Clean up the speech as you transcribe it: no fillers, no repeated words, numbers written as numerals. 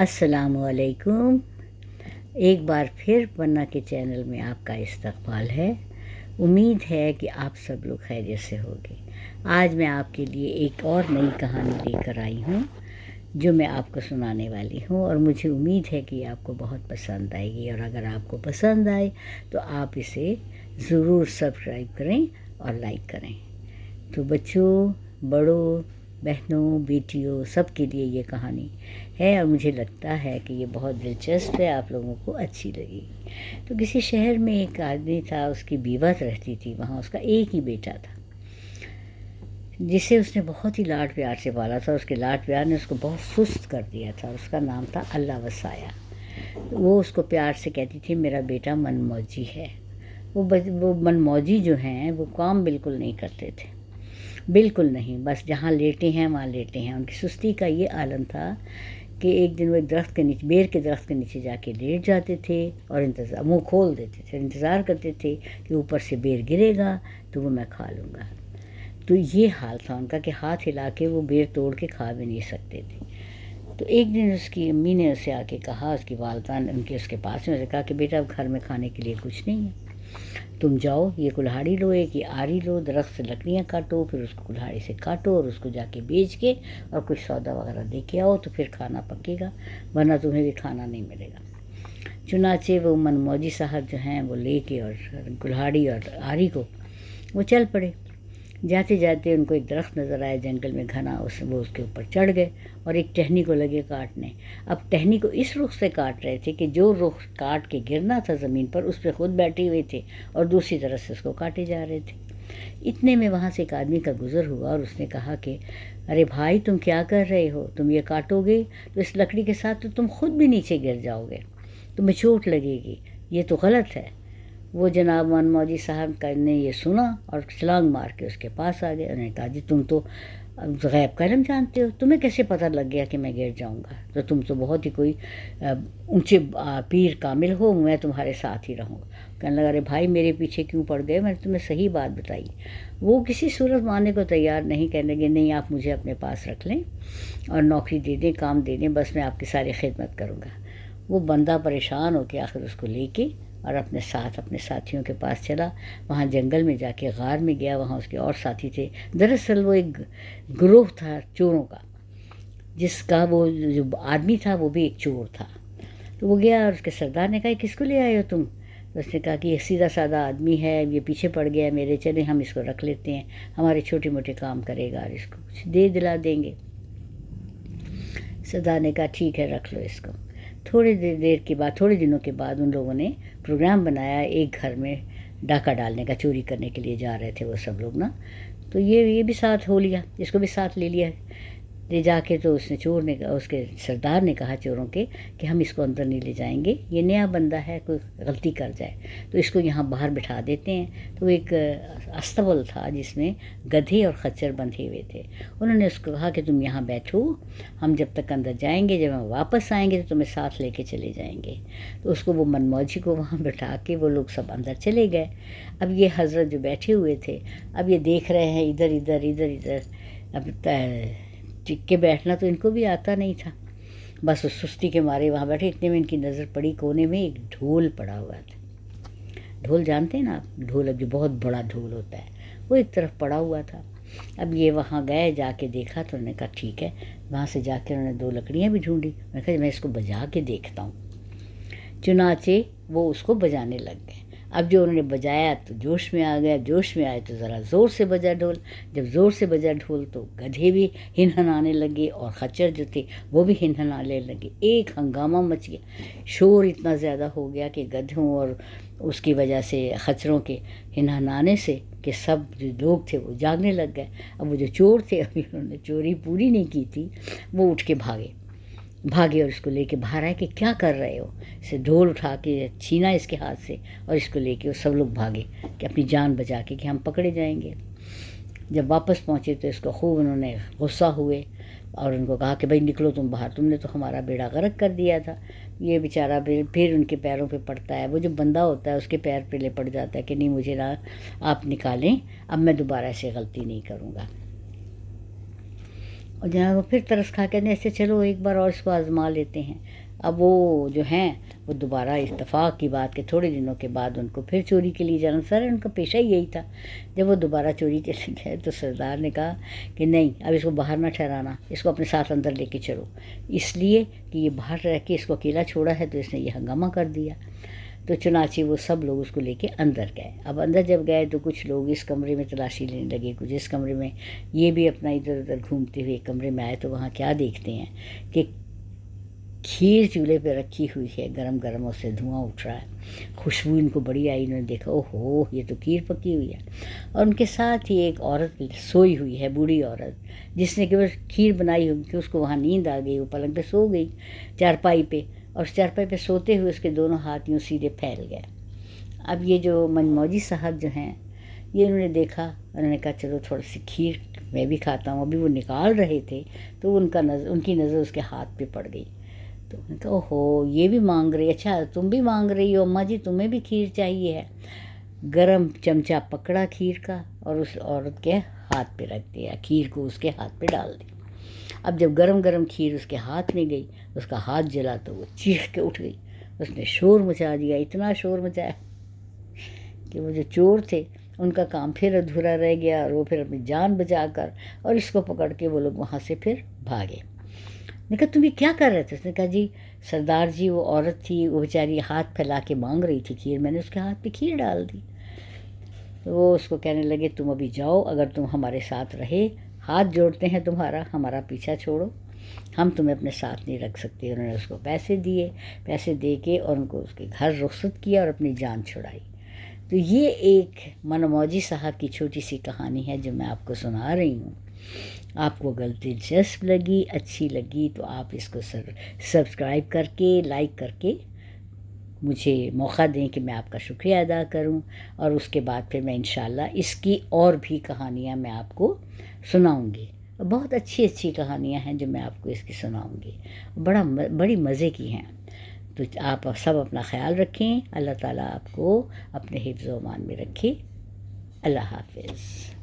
अस्सलाम वालेकुम। एक बार फिर पन्ना के चैनल में आपका इस्तकबाल है। उम्मीद है कि आप सब लोग खैरियत से होंगे। आज मैं आपके लिए एक और नई कहानी लेकर आई हूँ जो मैं आपको सुनाने वाली हूँ, और मुझे उम्मीद है कि आपको बहुत पसंद आएगी। और अगर आपको पसंद आए तो आप इसे ज़रूर सब्सक्राइब करें और लाइक करें। तो बच्चों, बड़ों, बहनों, बेटियों, सब के लिए ये कहानी है, और मुझे लगता है कि ये बहुत दिलचस्प है, आप लोगों को अच्छी लगेगी। तो किसी शहर में एक आदमी था, उसकी बीवा रहती थी। वहाँ उसका एक ही बेटा था जिसे उसने बहुत ही लाड प्यार से पाला था। उसके लाड प्यार ने उसको बहुत सुस्त कर दिया था। उसका नाम था अल्लाह वसाया। वो उसको प्यार से कहती थी, मेरा बेटा मनमौजी है। वो मनमौजी जो हैं वो काम बिल्कुल नहीं करते थे, बिल्कुल नहीं। बस जहाँ लेटे हैं वहाँ लेटे हैं। उनकी सुस्ती का ये आलम था कि एक दिन वो एक दरख्त के नीचे, बेर के दरख्त के नीचे जाके लेट जाते थे और इंतज़ार, मुँह खोल देते थे, इंतज़ार करते थे कि ऊपर से बेर गिरेगा तो वो मैं खा लूँगा। तो ये हाल था उनका कि हाथ हिला के वो बेर तोड़ के खा भी नहीं सकते थे। तो एक दिन उसकी अम्मी ने उसे आके कहा, उसकी वालदा ने उनके उसके पास में कहा कि बेटा अब घर में खाने के लिए कुछ नहीं है, तुम जाओ, ये कुल्हाड़ी लो, एक ये आरी लो, दरख्त से लकड़ियाँ काटो, फिर उसको कुल्हाड़ी से काटो और उसको जाके बेच के और कुछ सौदा वगैरह दे के आओ, तो फिर खाना पकेगा, वरना तुम्हें भी खाना नहीं मिलेगा। चुनाचे वो मनमौजी साहब जो हैं वो लेके और कुल्हाड़ी और आरी को वो चल पड़े। जाते जाते उनको एक दरख्त नज़र आया जंगल में घना, वो उसके ऊपर चढ़ गए और एक टहनी को लगे काटने। अब टहनी को इस रुख से काट रहे थे कि जो रुख काट के गिरना था ज़मीन पर, उस पर खुद बैठे हुए थे और दूसरी तरफ से उसको काटे जा रहे थे। इतने में वहाँ से एक आदमी का गुज़र हुआ और उसने कहा कि अरे भाई, तुम क्या कर रहे हो? तुम ये काटोगे तो इस लकड़ी के साथ तो तुम खुद भी नीचे गिर जाओगे, तुम्हें चोट लगेगी, ये तो गलत है। वो जनाब मनमौजी साहब का ने ये सुना और छलांग मार के उसके पास आ गए। उन्होंने कहा, जी तुम तो गैब का इल्म जानते हो, तुम्हें कैसे पता लग गया कि मैं गिर जाऊंगा? तो तुम तो बहुत ही कोई ऊंचे पीर कामिल हो, मैं तुम्हारे साथ ही रहूँगा। कहने लगा, अरे भाई मेरे पीछे क्यों पड़ गए, मैंने तुम्हें सही बात बताई। वो किसी सूरत मानने को तैयार नहीं, कहने लगे नहीं, आप मुझे अपने पास रख लें और नौकरी दे दें, काम दे दें, बस मैं आपकी सारी खिदमत करूँगा। वो बंदा परेशान हो के आखिर उसको लेके और अपने साथ अपने साथियों के पास चला। वहाँ जंगल में जाके गार में गया, वहाँ उसके और साथी थे। दरअसल वो एक ग्रोह था चोरों का, जिसका वो जो आदमी था वो भी एक चोर था। तो वो गया और उसके सरदार ने कहा, किसको ले आए हो तुम? तो उसने कहा कि ये सीधा साधा आदमी है, ये पीछे पड़ गया है मेरे, चले हम इसको रख लेते हैं, हमारे छोटे मोटे काम करेगा और इसको कुछ दे दिला देंगे। सरदार ने कहा ठीक है, रख लो इसको। थोड़ी थोड़े दिनों के बाद उन लोगों ने प्रोग्राम बनाया, एक घर में डाका डालने का, चोरी करने के लिए जा रहे थे वो सब लोग ना। तो ये भी साथ हो लिया, इसको भी साथ ले लिया ले जाके। तो उसने चोर ने, उसके सरदार ने कहा चोरों के कि हम इसको अंदर नहीं ले जाएंगे, ये नया बंदा है, कोई गलती कर जाए तो इसको यहाँ बाहर बिठा देते हैं। तो एक अस्तबल था जिसमें गधे और खच्चर बंधे हुए थे। उन्होंने उसको कहा कि तुम यहाँ बैठो, हम जब तक अंदर जाएंगे, जब हम वापस आएंगे तो तुम्हें साथ लेके चले जाएंगे। तो उसको वो मनमौजी को वहाँ बिठा के वो लोग सब अंदर चले गए। अब ये हजरत जो बैठे हुए थे, अब ये देख रहे हैं इधर इधर इधर इधर। अब टिक के बैठना तो इनको भी आता नहीं था, बस उस सुस्ती के मारे वहाँ बैठे। इतने में इनकी नज़र पड़ी, कोने में एक ढोल पड़ा हुआ था। ढोल जानते हैं ना आप, ढोलक जो बहुत बड़ा ढोल होता है, वो एक तरफ पड़ा हुआ था। अब ये वहाँ गए, जाके देखा तो उन्होंने कहा ठीक है। वहाँ से जाके उन्होंने 2 लकड़ियाँ भी ढूंढी। मैंने कहा मैं इसको बजा के देखता हूँ। चुनाचे वो उसको बजाने लग गए। अब जो उन्होंने बजाया तो जोश में आ गया, जोश में आए तो ज़रा ज़ोर से बजा ढोल। जब ज़ोर से बजा ढोल तो गधे भी हिनहनाने लगे और खच्चर जो थे वो भी हिनहनाने लगे। एक हंगामा मच गया, शोर इतना ज़्यादा हो गया कि गधों और उसकी वजह से खच्चरों के हिनहनाने से कि सब जो लोग थे वो जागने लग गए। अब वो जो चोर थे, अभी उन्होंने चोरी पूरी नहीं की थी, वो उठ के भागे और इसको लेके बाहर आए कि क्या कर रहे हो। इसे ढोल उठा के छीना इसके हाथ से और इसको लेके वो सब लोग भागे कि अपनी जान बचा के कि हम पकड़े जाएंगे। जब वापस पहुँचे तो इसको खूब उन्होंने गुस्सा हुए और उनको कहा कि भाई निकलो तुम बाहर, तुमने तो हमारा बेड़ा गर्क कर दिया था। ये बेचारा फिर उनके पैरों पे पड़ता है। वो जो बंदा होता है उसके पैर पे ले पड़ जाता है कि नहीं, मुझे ना आप निकालें, अब मैं दोबारा ऐसे गलती नहीं करूँगा। اور جہاں وہ پھر ترس کھا کے ایسے چلو ایک بار اور اس کو آزما لیتے ہیں. اب وہ جو ہیں وہ دوبارہ اتفاق کی بات کہ تھوڑے دنوں کے بعد ان کو پھر چوری کے لیے جانا. سر ان کا پیشہ ہی یہی تھا. جب وہ دوبارہ چوری کے لیے گئے تو سردار نے کہا کہ نہیں اب اس کو باہر نہ ٹھہرانا, اس کو اپنے ساتھ اندر لے کے چلو, اس لیے کہ یہ باہر رہ کے اس کو اکیلا چھوڑا ہے تو اس نے یہ ہنگامہ کر دیا. تو چنانچہ وہ سب لوگ اس کو لے کے اندر گئے. اب اندر جب گئے تو کچھ لوگ اس کمرے میں تلاشی لینے لگے, کچھ اس کمرے میں, یہ بھی اپنا ادھر ادھر گھومتے ہوئے کمرے میں آئے تو وہاں کیا دیکھتے ہیں کہ کھیر چولہے پہ رکھی ہوئی ہے, گرم گرم اس سے دھواں اٹھ رہا ہے. خوشبو ان کو بڑی آئی, انہوں نے دیکھا او ہو یہ تو کھیر پکی ہوئی ہے. اور ان کے ساتھ ہی ایک عورت سوئی ہوئی ہے, بوڑھی عورت, جس نے کہ وہ کھیر بنائی ہوگی کہ اس کو وہاں نیند آ گئی, وہ پلنگ پہ سو گئی چارپائی پہ, اور اس چارپائی پہ سوتے ہوئے اس کے دونوں ہاتھ یوں سیدھے پھیل گئے. اب یہ جو منموجی صاحب جو ہیں یہ انہوں نے دیکھا, انہوں نے کہا چلو تھوڑی سی کھیر میں بھی کھاتا ہوں. ابھی وہ نکال رہے تھے تو ان کی نظر اس کے ہاتھ پہ پڑ گئی. تو انہوں نے کہا اوہو یہ بھی مانگ رہی, اچھا تم بھی مانگ رہی ہو اماں جی, تمہیں بھی کھیر چاہیے ہے. گرم چمچہ پکڑا کھیر کا اور اس عورت کے ہاتھ پہ رکھ دیا, کھیر کو اس کے ہاتھ پہ ڈال دی. اب جب گرم گرم کھیر اس کے ہاتھ میں گئی, اس کا ہاتھ جلا تو وہ چیخ کے اٹھ گئی. اس نے شور مچا دیا, اتنا شور مچایا کہ وہ جو چور تھے ان کا کام پھر ادھورا رہ گیا, اور وہ پھر اپنی جان بچا کر اور اس کو پکڑ کے وہ لوگ وہاں سے پھر بھاگے. نے کہا تم یہ کیا کر رہے تھے؟ اس نے کہا جی سردار جی وہ عورت تھی, وہ بیچاری ہاتھ پھیلا کے مانگ رہی تھی کھیر, میں نے اس کے ہاتھ پہ کھیر ڈال دی. تو وہ اس کو کہنے لگے تم ابھی جاؤ, اگر تم ہمارے ساتھ رہے, ہاتھ جوڑتے ہیں تمہارا, ہمارا پیچھا چھوڑو, ہم تمہیں اپنے ساتھ نہیں رکھ سکتے. انہوں نے اس کو پیسے دیے, پیسے دے کے اور ان کو اس کے گھر رخصت کیا اور اپنی جان چھڑائی. تو یہ ایک منموجی صاحب کی چھوٹی سی کہانی ہے جو میں آپ کو سنا رہی ہوں. آپ کو اگر دلچسپ لگی, اچھی لگی تو آپ اس کو سبسکرائب کر کے, لائک کر کے مجھے موقع دیں کہ میں آپ کا شکریہ ادا کروں. اور اس کے بعد پھر میں انشاءاللہ اس کی اور بھی کہانیاں میں آپ کو سناؤں گی. بہت اچھی اچھی کہانیاں ہیں جو میں آپ کو اس کی سناؤں گی, بڑی مزے کی ہیں. تو آپ سب اپنا خیال رکھیں, اللہ تعالیٰ آپ کو اپنے حفظ و امان میں رکھے. اللہ حافظ.